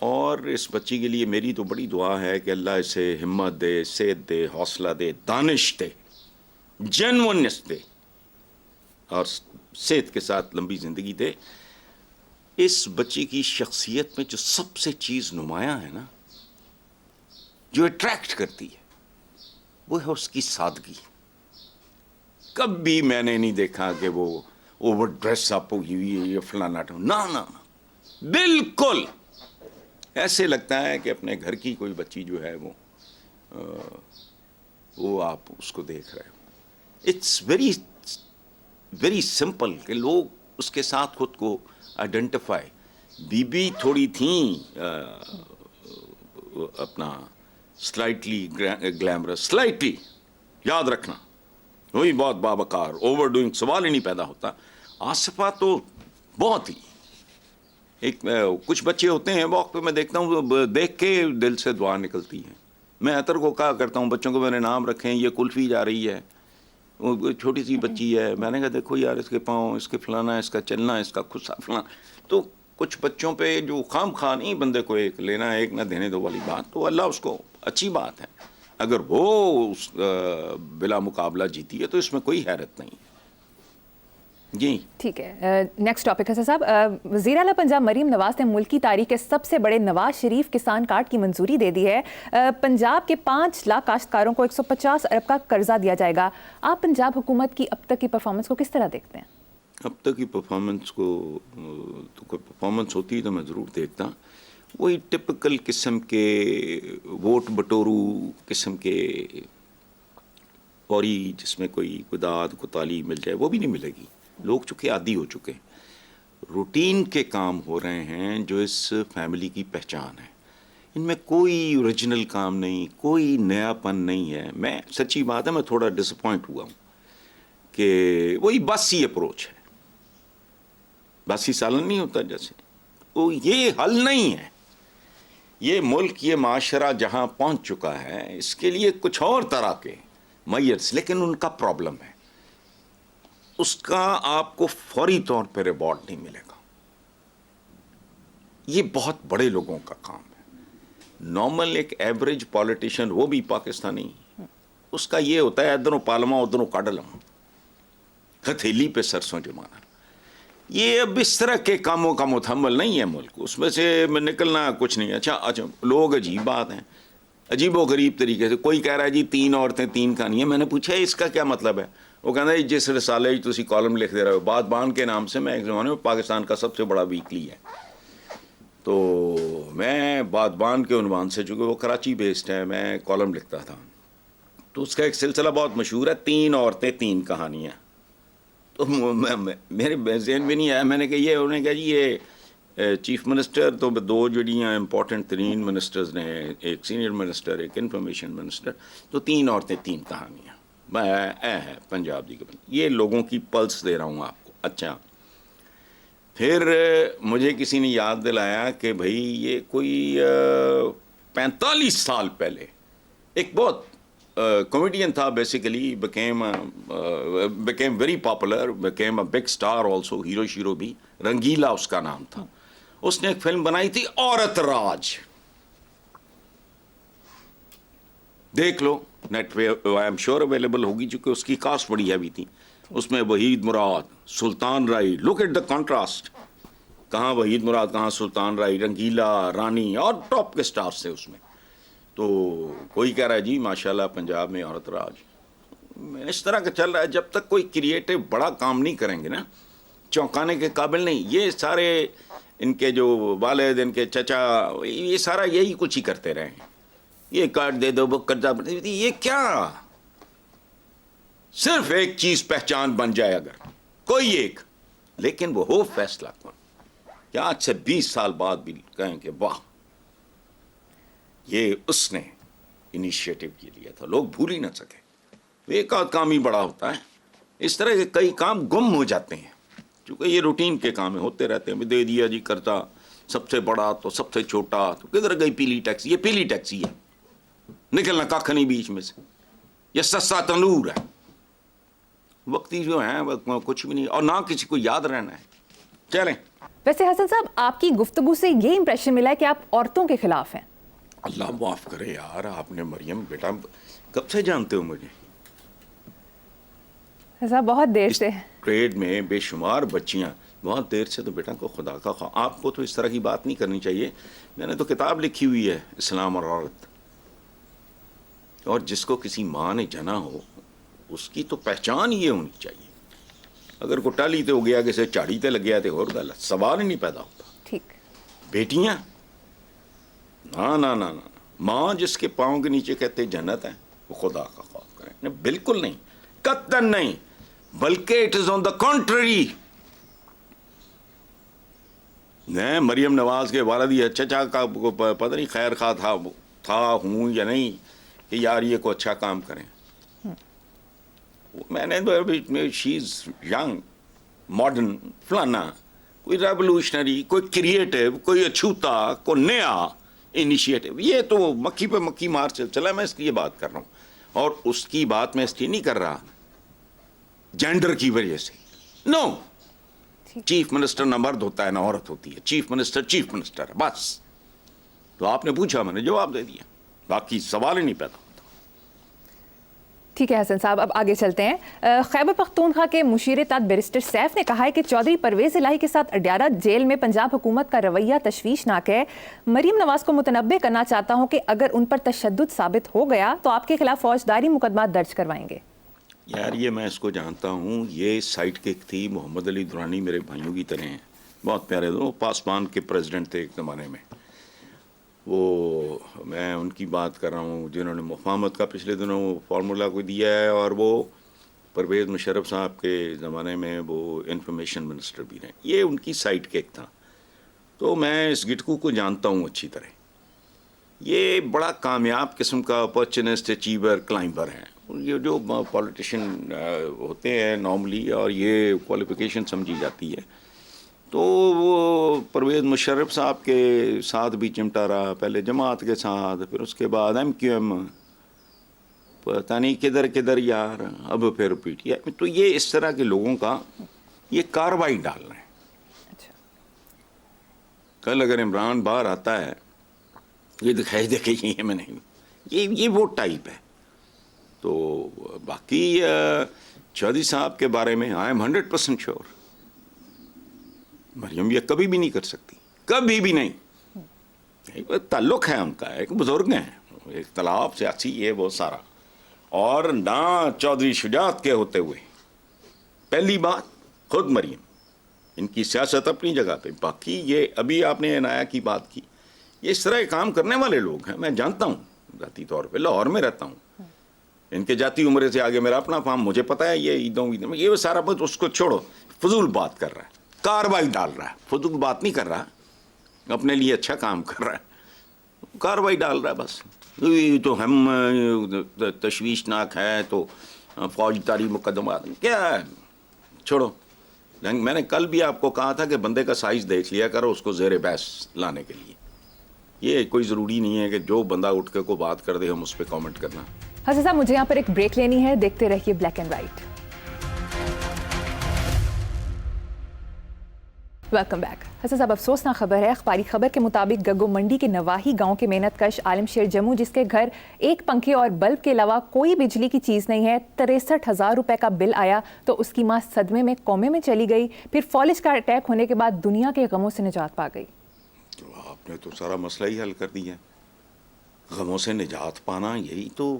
اور اس بچی کے لیے میری تو بڑی دعا ہے کہ اللہ اسے ہمت دے، صحت دے، حوصلہ دے، دانش دے، جینونس دے اور صحت کے ساتھ لمبی زندگی دے. اس بچی کی شخصیت میں جو سب سے چیز نمایاں ہے نا، جو اٹریکٹ کرتی ہے، وہ ہے اس کی سادگی. کبھی میں نے نہیں دیکھا کہ وہ اوور ڈریس اپ ہوئی ہوئی ہے یا فلانا نہ، بالکل ایسے لگتا ہے کہ اپنے گھر کی کوئی بچی جو ہے وہ آپ اس کو دیکھ رہے ہو. اٹس ویری ویری سمپل کہ لوگ اس کے ساتھ خود کو آئیڈینٹیفائی. بی بی تھوڑی تھیں اپنا سلائٹلی گلیمرس، سلائٹلی، یاد رکھنا وہی بہت باوقار، اوور ڈوئنگ سوال ہی نہیں پیدا ہوتا. آصفہ تو بہت ہی ایک کچھ بچے ہوتے ہیں واقع پہ میں دیکھتا ہوں دیکھ کے دل سے دعا نکلتی ہے. میں عطر کو کہا کرتا ہوں بچوں کو، میرے نام رکھیں، یہ کلفی جا رہی ہے، وہ چھوٹی سی بچی ہے. میں نے کہا دیکھو یار اس کے پاؤں، اس کے فلانا، اس کا چلنا، اس کا خصا فلانا. تو کچھ بچوں پہ جو خام خواہ نہیں بندے کو ایک لینا ایک نہ دینے دو والی بات، تو اللہ اس کو اچھی بات ہے. اگر وہ بلا مقابلہ جیتی ہے تو اس میں کوئی حیرت نہیں. جی ٹھیک ہے، نیکسٹ ٹاپک ہے صاحب. وزیر اعلیٰ پنجاب مریم نواز نے ملک کی تاریخ کے سب سے بڑے نواز شریف کسان کارڈ کی منظوری دے دی ہے. پنجاب کے 5 لاکھ کاشتکاروں کو 150 ارب کا قرضہ دیا جائے گا. آپ پنجاب حکومت کی اب تک کی پرفارمنس کو کس طرح دیکھتے ہیں؟ اب تک کی پرفارمنس کو تو کوئی پرفارمنس ہوتی تو میں ضرور دیکھتا. وہی ٹپکل قسم کے ووٹ بٹورو قسم کے فوری، جس میں کوئی داد کو تالی مل جائے، وہ بھی نہیں ملے گی. لوگ چونکہ عادی ہو چکے ہیں. روٹین کے کام ہو رہے ہیں جو اس فیملی کی پہچان ہے. ان میں کوئی اوریجنل کام نہیں، کوئی نیا پن نہیں ہے. میں سچی بات ہے، میں تھوڑا ڈس اپوائنٹ ہوا ہوں کہ وہی باسی اپروچ ہے. باسی سالن نہیں ہوتا جیسے، وہ یہ حل نہیں ہے. یہ ملک، یہ معاشرہ جہاں پہنچ چکا ہے، اس کے لیے کچھ اور طرح کے میئرس، لیکن ان کا پرابلم ہے، اس کا آپ کو فوری طور پہ ریوارڈ نہیں ملے گا. یہ بہت بڑے لوگوں کا کام ہے. نارمل ایک ایوریج پالیٹیشین، وہ بھی پاکستانی، اس کا یہ ہوتا ہے ادھروں پالما ادھروں کاڈلم، ہتھیلی پہ سرسوں جمانا. یہ اب اس طرح کے کاموں کا متحمل نہیں ہے ملک، اس میں سے نکلنا کچھ نہیں. اچھا لوگ عجیب بات ہیں، عجیب و غریب طریقے سے. کوئی کہہ رہا ہے جی 3 عورتیں 3 کہانیاں. میں نے پوچھا اس کا کیا مطلب ہے؟ وہ کہنا ہے جس رسالے تسی کالم لکھ دے رہے ہو. بات بان کے نام سے میں ایک زمانے میں پاکستان کا سب سے بڑا ویکلی ہے، تو میں بات بان کے عنوان سے، چونکہ وہ کراچی بیسڈ ہے، میں کالم لکھتا تھا. تو اس کا ایک سلسلہ بہت مشہور ہے، 3 عورتیں 3 کہانیاں. تو میرے ذہن میں نہیں آیا. میں نے کہا یہ، انہوں نے کہا جی یہ چیف منسٹر تو 2 جڑیاں امپورٹنٹ ترین منسٹرز نے، ایک سینئر منسٹر ایک انفارمیشن منسٹر، تو 3 عورتیں 3 کہانیاں. ہے پنجاب دی گورنمنٹ. یہ لوگوں کی پلس دے رہا ہوں آپ کو. اچھا پھر مجھے کسی نے یاد دلایا کہ بھائی یہ کوئی 45 سال پہلے ایک بہت کامیڈین تھا، basically became very popular, became a big star also, hero شیرو بھی، رنگیلا اس کا نام تھا. اس نے ایک فلم بنائی تھی عورت راج، دیکھ لو نیٹ پہ، آئی ایم شیور اویلیبل ہوگی، چونکہ اس کی کاسٹ بڑی ہیوی تھی. اس میں وحید مراد، سلطان رائی، لک ایٹ دا کنٹراسٹ، کہاں وحید مراد کہاں سلطان رائی، رنگیلا، رانی، اور ٹاپ کے سٹارز تھے اس میں. تو کوئی کہہ رہا ہے جی ماشاءاللہ پنجاب میں عورت راج. اس طرح کا چل رہا ہے. جب تک کوئی کریٹو بڑا کام نہیں کریں گے نا، چونکانے کے قابل نہیں. یہ سارے ان کے جو والد، ان کے چچا، یہ سارا یہی کچھ ہی کرتے رہے ہیں. یہ کارڈ دے دو، وہ قرضہ، یہ کیا؟ صرف ایک چیز پہچان بن جائے اگر کوئی ایک، لیکن وہ ہو فیصلہ کن. کیا آج سے 20 سال بعد بھی کہیں کہ واہ یہ اس نے انیشیٹو کے لیا تھا، لوگ بھول ہی نہ سکے. ایک آدھ کام ہی بڑا ہوتا ہے. اس طرح کے کئی کام گم ہو جاتے ہیں، چونکہ یہ روٹین کے کام ہوتے رہتے ہیں. دے دیا جی کرتا، سب سے بڑا تو سب سے چھوٹا، تو کدھر گئی پیلی ٹیکسی؟ یہ پیلی ٹیکسی ہے، نکلنا کاکھ نہیں بیچ میں سے. یہ سستا تندور ہے. وقتی جو ہیں کچھ بھی نہیں، اور نہ کسی کو یاد رہنا ہے. چلیں ویسے حسن صاحب آپ کی گفتگو سے یہ امپریشن ملا ہے کہ آپ عورتوں کے خلاف ہیں. اللہ معاف کرے یار, آپ نے مریم بیٹا کب سے جانتے ہو مجھے؟ صاحب بہت دیر سے. ٹریڈ میں بے شمار بچیاں بہت دیر سے, تو بیٹا کو خدا کا آپ کو تو اس طرح کی بات نہیں کرنی چاہیے. میں نے تو کتاب لکھی ہوئی ہے اسلام اور عورت, اور جس کو کسی ماں نے جنا ہو اس کی تو پہچان یہ ہونی چاہیے. اگر کو ٹالی تے ہو گیا کسی چاڑی تے لگ گیا تے اور گل سوال ہی نہیں پیدا ہوتا. ٹھیک. بیٹیاں نہ ماں جس کے پاؤں کے نیچے کہتے جنت ہے, وہ خدا کا خوف کریں. بالکل نہیں, قطعاً نہیں, بلکہ it is on the country. Maryam Nawaz کے والد یہ چچا کا پتہ نہیں خیر خواہ تھا ہوں یا نہیں کہ یار یہ کو اچھا کام کریں. میں نے شی از ینگ ماڈرن فلانا, کوئی ریولوشنری, کوئی کریٹو, کوئی اچھوتا, کوئی نیا انیشیٹو, یہ تو مکھی پہ مکھی مار چلا. میں اس لیے بات کر رہا ہوں, اور اس کی بات میں اس لیے نہیں کر رہا جینڈر کی وجہ سے. نو, چیف منسٹر نہ مرد ہوتا ہے نہ عورت ہوتی ہے. چیف منسٹر ہے بس. تو آپ نے پوچھا, میں نے جواب دے دیا, باقی سوال ہی نہیں پیدا ہوتا. ٹھیک ہے حسن صاحب, اب آگے چلتے ہیں. خیبر پختونخوا کے مشیر اطاعت بیرسٹر سیف نے کہا ہے کہ چودھری پرویز الہی کے ساتھ اڈیالہ جیل میں پنجاب حکومت کا رویہ تشویشناک ہے. مریم نواز کو متنبع کرنا چاہتا ہوں کہ اگر ان پر تشدد ثابت ہو گیا تو آپ کے خلاف فوجداری مقدمات درج کروائیں گے. یار یہ میں اس کو جانتا ہوں, یہ سائٹ کک تھی. محمد علی درانی میرے بھائیوں کی طرح ہیں, بہت پیارے دو, پاسبان کے پریزیڈنٹ تھے ایک زمانے میں. وہ میں ان کی بات کر رہا ہوں جنہوں نے مفاہمت کا پچھلے دنوں فارمولا کو دیا ہے, اور وہ پرویز مشرف صاحب کے زمانے میں وہ انفارمیشن منسٹر بھی رہے. یہ ان کی سائٹ کیک تھا. تو میں اس گٹکو کو جانتا ہوں اچھی طرح. یہ بڑا کامیاب قسم کا اپرچونسٹ اچیور کلائمبر ہیں. یہ جو پولیٹیشین ہوتے ہیں نارملی, اور یہ کوالیفیکیشن سمجھی جاتی ہے. تو وہ پرویز مشرف صاحب کے ساتھ بھی چمٹا رہا, پہلے جماعت کے ساتھ, پھر اس کے بعد MQM, پتہ نہیں کدھر یار, اب پھر PTI. تو یہ اس طرح کے لوگوں کا یہ کاروائی ڈال رہے ہیں. کل اگر عمران باہر آتا ہے, یہ دکھائی دے کہ یہ میں نہیں, یہ وہ ٹائپ ہے. تو باقی چودھری صاحب کے بارے میں آئی ایم 100% شیور مریم یہ کبھی بھی نہیں کر سکتی, کبھی بھی نہیں. تعلق ہے ان کا, ایک بزرگ ہیں, اختلاف سیاسی ہے وہ سارا, اور نہ چودھری شجاعت کے ہوتے ہوئے. پہلی بات خود مریم, ان کی سیاست اپنی جگہ پہ. باقی یہ ابھی آپ نے عنایا کی بات کی, یہ اس طرح کام کرنے والے لوگ ہیں. میں جانتا ہوں ذاتی طور پہ, لاہور میں رہتا ہوں. ان کے جاتی عمرے سے آگے میرا اپنا فارم, مجھے پتا ہے یہ عیدوں یہ سارا بات اس کو چھوڑو. فضول بات کر رہا ہے, کاروائی ڈال رہا ہے. فضول بات نہیں کر رہا, اپنے لیے اچھا کام کر رہا ہے, کاروائی ڈال رہا ہے بس. تو ہم تشویشناک ہے تو فوجداری مقدمات کیا ہے, چھوڑو. میں نے کل بھی آپ کو کہا تھا کہ بندے کا سائز دیکھ لیا کرو اس کو زیر بحث لانے کے لیے. یہ کوئی ضروری نہیں ہے کہ جو بندہ اٹھ کے کوئی بات کر دے ہم اس پہ کامنٹ کرنا. حسن صاحب مجھے یہاں پر ایک بریک لینی ہے, دیکھتے رہیے black and white. Welcome back. Hasan Sahab افسوسناک خبر ہے. اخباری خبر کے مطابق گگو منڈی کے نواحی گاؤں کے محنت کش عالم شیر جموں, جس کے گھر ایک پنکھے اور بلب کے علاوہ کوئی بجلی کی چیز نہیں ہے, 63,000 روپے کا بل آیا تو اس کی ماں صدمے میں کومے میں چلی گئی. پھر فالج کا اٹیک ہونے کے بعد دنیا کے غموں سے نجات پا گئی. تو آپ نے تو سارا مسئلہ ہی حل کر دیا. غموں سے نجات پانا یہی تو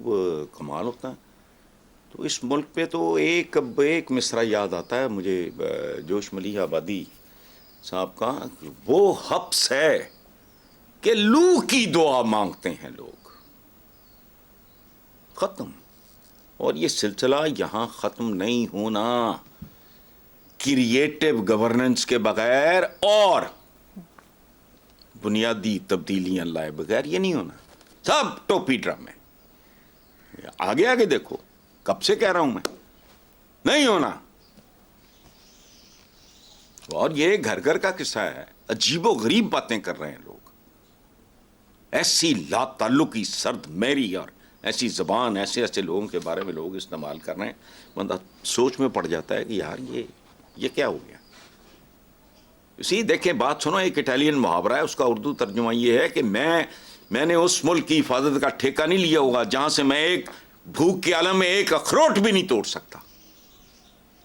کمال ہوتا ہے. تو اس ملک پہ تو ایک مصرع یاد آتا ہے مجھے جوش ملیح آبادی صاحب کا, وہ حبس ہے کہ لو کی دعا مانگتے ہیں لوگ. ختم. اور یہ سلسلہ یہاں ختم نہیں ہونا. کریٹو گورننس کے بغیر اور بنیادی تبدیلیاں لائے بغیر یہ نہیں ہونا. سب ٹوپی ڈرم میں. آگے دیکھو, کب سے کہہ رہا ہوں میں, نہیں ہونا. اور یہ گھر کا قصہ ہے. عجیب و غریب باتیں کر رہے ہیں لوگ, ایسی لا تعلقی سرد میری اور ایسی زبان ایسے لوگوں کے بارے میں لوگ استعمال کر رہے ہیں. بندہ سوچ میں پڑ جاتا ہے کہ یار یہ کیا ہو گیا. اسی دیکھیں بات سنو, ایک اٹالین محاورہ ہے, اس کا اردو ترجمہ یہ ہے کہ میں نے اس ملک کی حفاظت کا ٹھیکہ نہیں لیا ہوگا جہاں سے میں ایک بھوک کے عالم میں ایک اخروٹ بھی نہیں توڑ سکتا.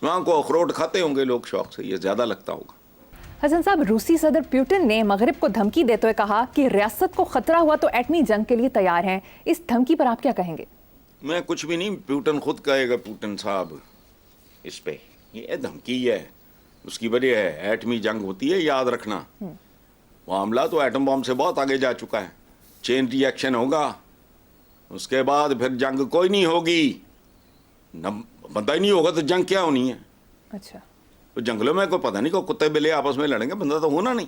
وہاں کو اخروٹ کھاتے ہوں گے لوگ شوق سے, یہ زیادہ لگتا ہوگا. حسن صاحب, روسی صدر پیوٹن نے مغرب کو دھمکی دیتے ہوئے کہا کہ ریاست کو خطرہ ہوا تو ایٹمی جنگ کے لیے تیار ہیں. اس دھمکی پر آپ کیا کہیں گے؟ میں کچھ بھی نہیں, پیوٹن خود کہے گا. پیوٹن صاحب اس پہ یہ دھمکی ہے, اس کی وجہ ہے ایٹمی جنگ ہوتی ہے, یاد رکھنا. معاملہ تو ایٹم بم سے بہت آگے جا چکا ہے. چین ری ایکشن ہوگا, اس کے بعد پھر جنگ کوئی نہیں ہوگی. بندہ ہی نہیں ہوگا تو جنگ کیا ہونی ہے؟ اچھا, تو جنگلوں میں کوئی پتہ نہیں کو کتے بلے آپس میں لڑیں گے, بندہ تو ہونا نہیں.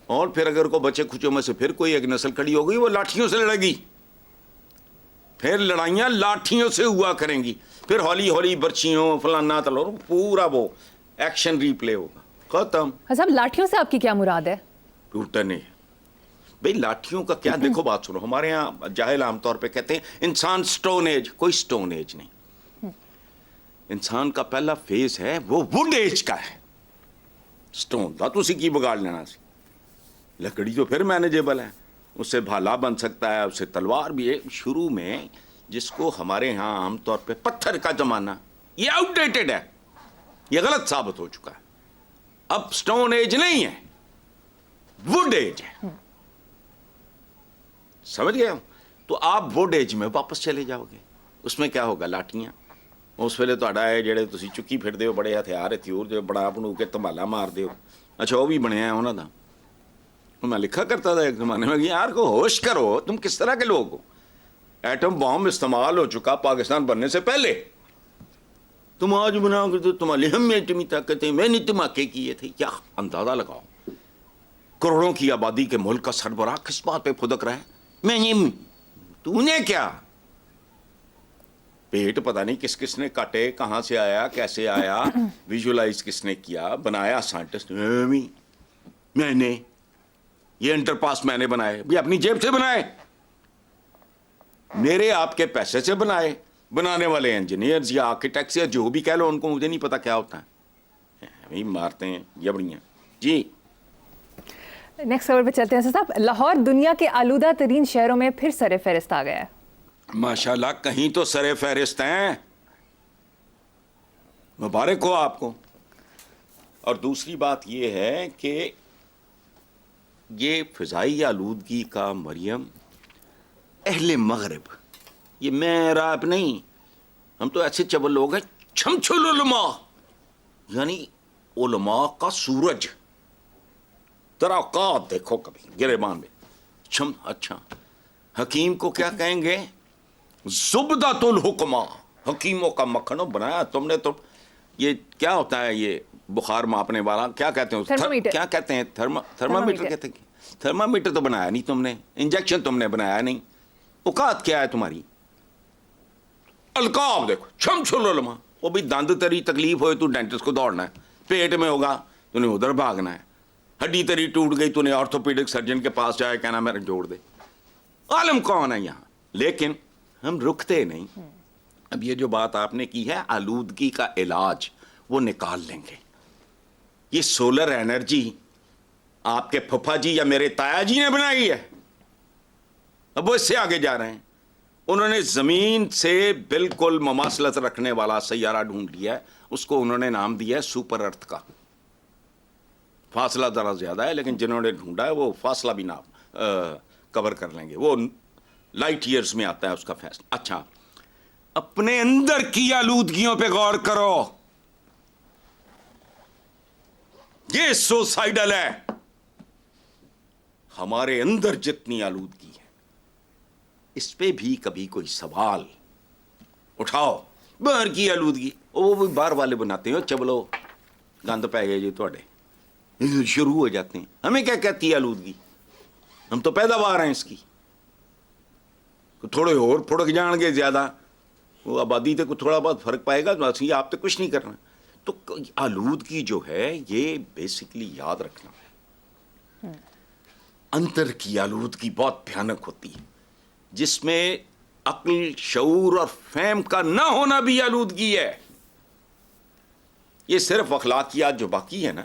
اور پھر اگر کوئی بچے کچوں میں سے پھر کوئی ایک نسل کھڑی ہوگی, وہ لاٹھیوں سے لڑے گی. پھر لڑائیاں لاٹھیوں سے ہوا کریں گی. پھر ہولی ہولی برچیوں فلانا تلور پورا وہ ایکشن ری پلے ہوگا, ختم. صاحب لاٹھیوں سے آپ کی کیا مراد ہے؟ ٹوٹن ہے بھئی, لاٹھیوں کا کیا. دیکھو بات سنو, ہمارے ہاں جاہل عام طور پہ کہتے ہیں انسان سٹون ایج. کوئی سٹون ایج نہیں. انسان کا پہلا فیز ہے وہ ووڈ ایج کا ہے. سٹون تھا تو اسی کی بگاڑ لینا سی. لکڑی تو پھر مینیجیبل ہے, اس سے بھالا بن سکتا ہے, اس سے تلوار بھی ہے. شروع میں جس کو ہمارے ہاں عام طور پہ پتھر کا زمانہ, یہ آؤٹ ڈیٹڈ ہے, یہ غلط ثابت ہو چکا ہے. اب سٹون ایج نہیں ہے, ووڈ ایج ہے. سمجھ گئے ہو؟ تو آپ ووڈ ایج میں واپس چلے جاؤ گے. اس میں کیا ہوگا؟ لاٹھیاں. اس ویلے تو ہے جڑے تسی چکی پھر دے ہو, بڑے ہتھیار ہتھیور جو بڑا بنو کے تمالا مار دے ہو. اچھا وہ بھی بنیا ہے انہوں دا. میں لکھا کرتا تھا ایک زمانے میں, یار کو ہوش کرو, تم کس طرح کے لوگ ہو. ایٹم بام استعمال ہو چکا پاکستان بننے سے پہلے, تم آج بناؤ گے تو تمہاری ہم میں ایٹمی طاقتیں, میں نے دھماکے کیے تھے. کیا اندازہ لگاؤ, کروڑوں کی آبادی کے ملک کا سربراہ کس بات پہ پھدک رہا ہے؟ میں نے, تو نے کیا پیٹ پتہ نہیں کس کس نے کاٹے, کہاں سے آیا, کیسے آیا, ویژولائز کس نے کیا, بنایا سائنٹسٹ میں نے, یہ انٹر پاس میں نے بنائے, بھی اپنی جیب سے بنائے, میرے آپ کے پیسے سے بنائے. بنانے والے انجینئرز یا آرکیٹیکٹس یا جو بھی کہہ لو, ان کو مجھے نہیں پتا کیا ہوتا ہے, ہمیں مارتے ہیں جبڑیاں. جی نیکسٹ خبر پہ چلتے ہیں صاحب. لاہور دنیا کے آلودہ ترین شہروں میں پھر سر فہرست آ گیا ہے. ماشاءاللہ, کہیں تو سر فہرست ہیں, مبارک ہو آپ کو. اور دوسری بات یہ ہے کہ یہ فضائی آلودگی کا مریم اہل مغرب, یہ میں راپ نہیں, ہم تو ایسے چبل لوگ ہیں, چھمچھل علماء, یعنی علماء کا سورج. تراقات دیکھو کبھی گریبان میں اچھا, حکیم کو کیا کہیں گے؟ زبدۃ الحکماء, حکیموں کا مکھنوں بنایا تم نے. تو یہ کیا ہوتا ہے یہ بخار ماپنے والا, کیا کہتے ہیں, کیا کہتے ہیں, تھرمامیٹر کہتے ہیں. تھرمامیٹر تو بنایا نہیں تم نے, انجیکشن تم نے بنایا نہیں. اوقات کیا ہے تمہاری؟ القاب دیکھو, شمس العلماء. وہ بھی دند تری تکلیف ہوئے تو ڈینٹسٹ کو دوڑنا ہے, پیٹ میں ہوگا تو نے ادھر بھاگنا ہے, ہڈی تری ٹوٹ گئی تو نے آرتھوپیڈک سرجن کے پاس جائے, کہنا میرا جوڑ دے. عالم کون ہے یہاں؟ لیکن ہم رکتے نہیں. اب یہ جو بات آپ نے کی ہے آلودگی کا علاج, وہ نکال لیں گے. یہ سولر انرجی آپ کے پھپھا جی یا میرے تایا جی نے بنائی ہے, اب وہ اس سے آگے جا رہے ہیں. انہوں نے زمین سے بالکل مماثلت رکھنے والا سیارہ ڈھونڈ لیا ہے, اس کو انہوں نے نام دیا ہے سپر ارتھ کا. فاصلہ ذرا زیادہ ہے لیکن جنہوں نے ڈھونڈا ہے وہ فاصلہ بھی نام کور کر لیں گے, وہ لائٹ ایئرز میں آتا ہے اس کا فیصلہ. اچھا, اپنے اندر کی آلودگیوں پہ غور کرو, یہ سوسائڈل ہے. ہمارے اندر جتنی آلودگی ہے اس پہ بھی کبھی کوئی سوال اٹھاؤ. باہر کی آلودگی وہ بھی باہر والے بناتے ہیں, چبلو گند پہ گئے جی تھوڑے, شروع ہو جاتے ہیں. ہمیں کیا کہتی ہے آلودگی؟ ہم تو پیداوار ہیں اس کی. تھوڑے اور پھڑک جان گے زیادہ, وہ آبادی تے کوئی تھوڑا بہت فرق پائے گا, تو آپ تو کچھ نہیں کرنا. تو آلودگی جو ہے یہ بیسکلی یاد رکھنا ہے, اندر کی آلودگی بہت بھیانک ہوتی ہے, جس میں عقل, شعور اور فہم کا نہ ہونا بھی آلودگی ہے. یہ صرف اخلاقیات جو باقی ہے نا,